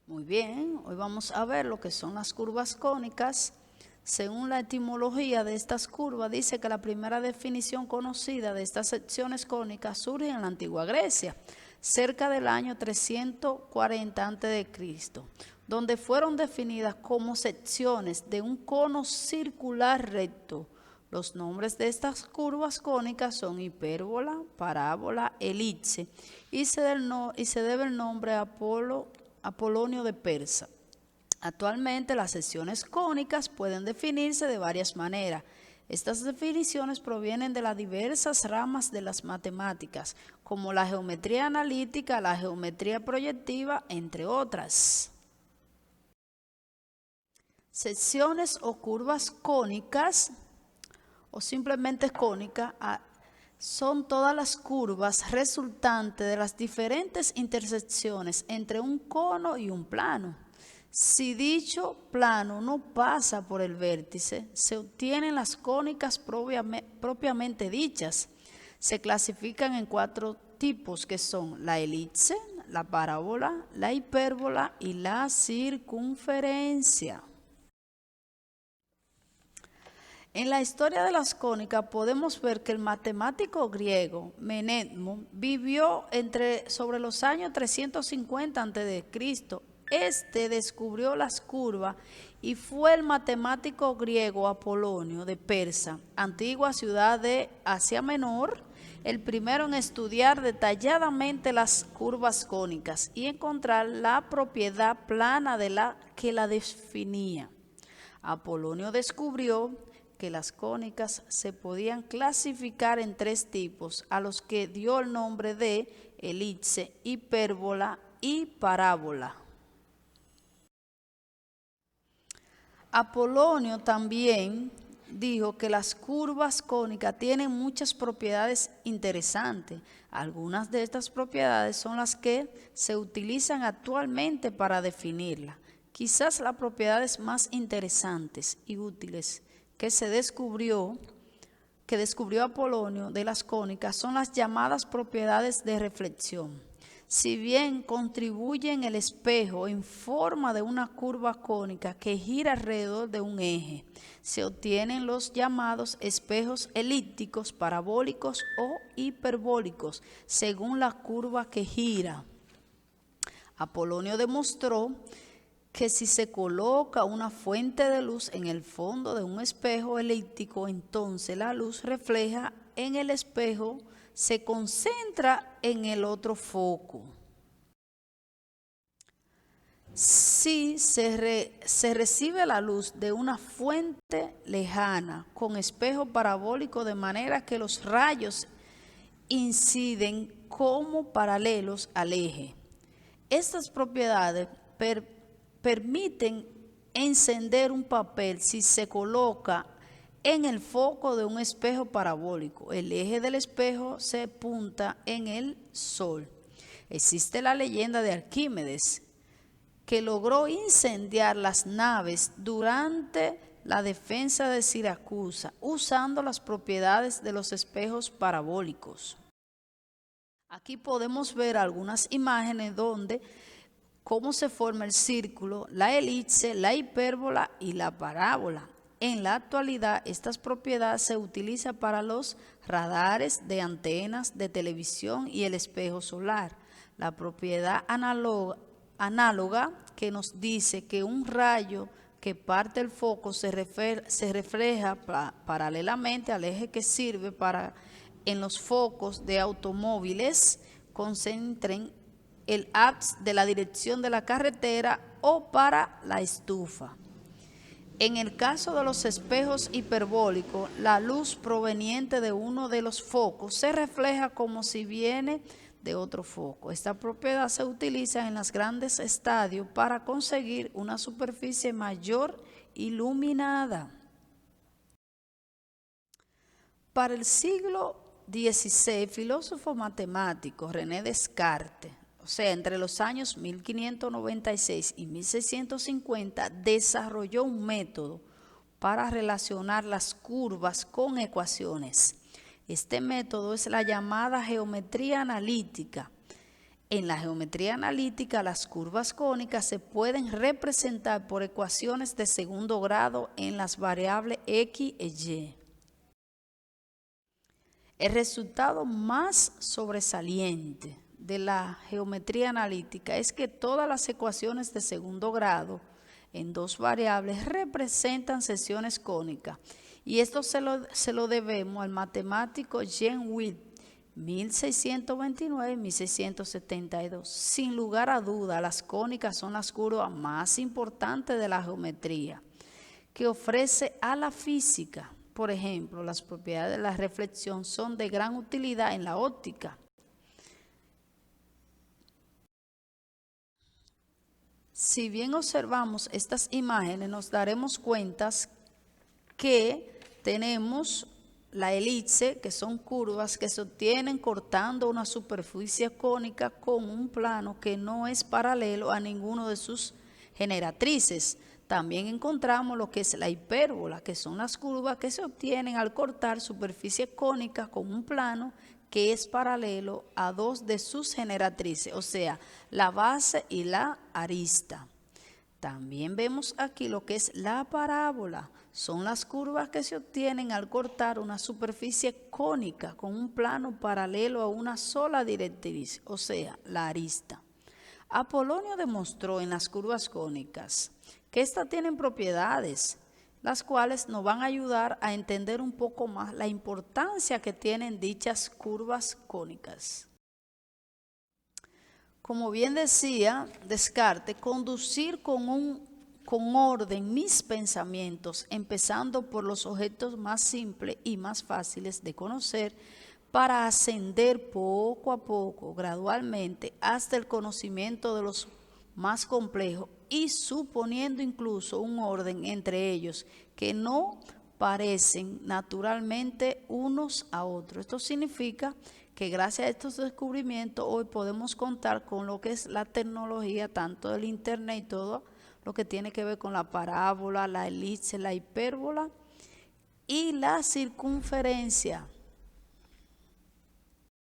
Muy bien, hoy vamos a ver lo que son las curvas cónicas. Según la etimología de estas curvas, dice que la primera definición conocida de estas secciones cónicas surge en la antigua Grecia, cerca del año 340 a.C., donde fueron definidas como secciones de un cono circular recto. Los nombres de estas curvas cónicas son hipérbola, parábola, elipse y se debe el nombre a Apolonio de Persa. Actualmente las secciones cónicas pueden definirse de varias maneras. Estas definiciones provienen de las diversas ramas de las matemáticas, como la geometría analítica, la geometría proyectiva, entre otras. Secciones o curvas cónicas, o simplemente cónicas, son todas las curvas resultantes de las diferentes intersecciones entre un cono y un plano. Si dicho plano no pasa por el vértice, se obtienen las cónicas propiamente dichas. Se clasifican en 4 tipos, que son la elipse, la parábola, la hipérbola y la circunferencia. En la historia de las cónicas podemos ver que el matemático griego Menedmo vivió sobre los años 350 a.C. Este descubrió las curvas y fue el matemático griego Apolonio de Persa, antigua ciudad de Asia Menor, el primero en estudiar detalladamente las curvas cónicas y encontrar la propiedad plana de la que la definía. Apolonio descubrió que las cónicas se podían clasificar en 3 tipos, a los que dio el nombre de elipse, hipérbola y parábola. Apolonio también dijo que las curvas cónicas tienen muchas propiedades interesantes. Algunas de estas propiedades son las que se utilizan actualmente para definirla. Quizás las propiedades más interesantes y útiles que descubrió Apolonio de las cónicas son las llamadas propiedades de reflexión. Si bien contribuyen el espejo en forma de una curva cónica que gira alrededor de un eje, se obtienen los llamados espejos elípticos, parabólicos o hiperbólicos, según la curva que gira. Apolonio demostró que si se coloca una fuente de luz en el fondo de un espejo elíptico, entonces la luz refleja en el espejo se concentra en el otro foco. Si se recibe la luz de una fuente lejana con espejo parabólico, de manera que los rayos inciden como paralelos al eje. Estas propiedades permiten encender un papel si se coloca en el foco de un espejo parabólico. El eje del espejo se apunta en el sol. Existe la leyenda de Arquímedes, que logró incendiar las naves durante la defensa de Siracusa, usando las propiedades de los espejos parabólicos. Aquí podemos ver algunas imágenes donde cómo se forma el círculo, la elipse, la hipérbola y la parábola. En la actualidad, estas propiedades se utilizan para los radares de antenas de televisión y el espejo solar. La propiedad análoga que nos dice que un rayo que parte el foco se refleja paralelamente al eje que sirve para en los focos de automóviles concentren el haz de la dirección de la carretera o para la estufa. En el caso de los espejos hiperbólicos, la luz proveniente de uno de los focos se refleja como si viene de otro foco. Esta propiedad se utiliza en los grandes estadios para conseguir una superficie mayor iluminada. Para el siglo XVI, filósofo matemático René Descartes, o sea, entre los años 1596 y 1650, desarrolló un método para relacionar las curvas con ecuaciones. Este método es la llamada geometría analítica. En la geometría analítica, las curvas cónicas se pueden representar por ecuaciones de segundo grado en las variables x e y. El resultado más sobresaliente de la geometría analítica es que todas las ecuaciones de segundo grado en dos variables representan secciones cónicas, y esto se lo debemos al matemático Jean Witt, 1629-1672. Sin lugar a duda, las cónicas son las curvas más importantes de la geometría que ofrece a la física. Por ejemplo, las propiedades de la reflexión son de gran utilidad en la óptica. Si bien observamos estas imágenes, nos daremos cuenta que tenemos la elipse, que son curvas que se obtienen cortando una superficie cónica con un plano que no es paralelo a ninguno de sus generatrices. También encontramos lo que es la hipérbola, que son las curvas que se obtienen al cortar superficie cónica con un plano que es paralelo a dos de sus generatrices, o sea, la base y la arista. También vemos aquí lo que es la parábola. Son las curvas que se obtienen al cortar una superficie cónica con un plano paralelo a una sola directriz, o sea, la arista. Apolonio demostró en las curvas cónicas que estas tienen propiedades, las cuales nos van a ayudar a entender un poco más la importancia que tienen dichas curvas cónicas. Como bien decía Descartes, conducir con orden mis pensamientos, empezando por los objetos más simples y más fáciles de conocer, para ascender poco a poco, gradualmente, hasta el conocimiento de los más complejos, y suponiendo incluso un orden entre ellos que no parecen naturalmente unos a otros. Esto significa que gracias a estos descubrimientos hoy podemos contar con lo que es la tecnología, tanto del internet y todo lo que tiene que ver con la parábola, la elipse, la hipérbola y la circunferencia.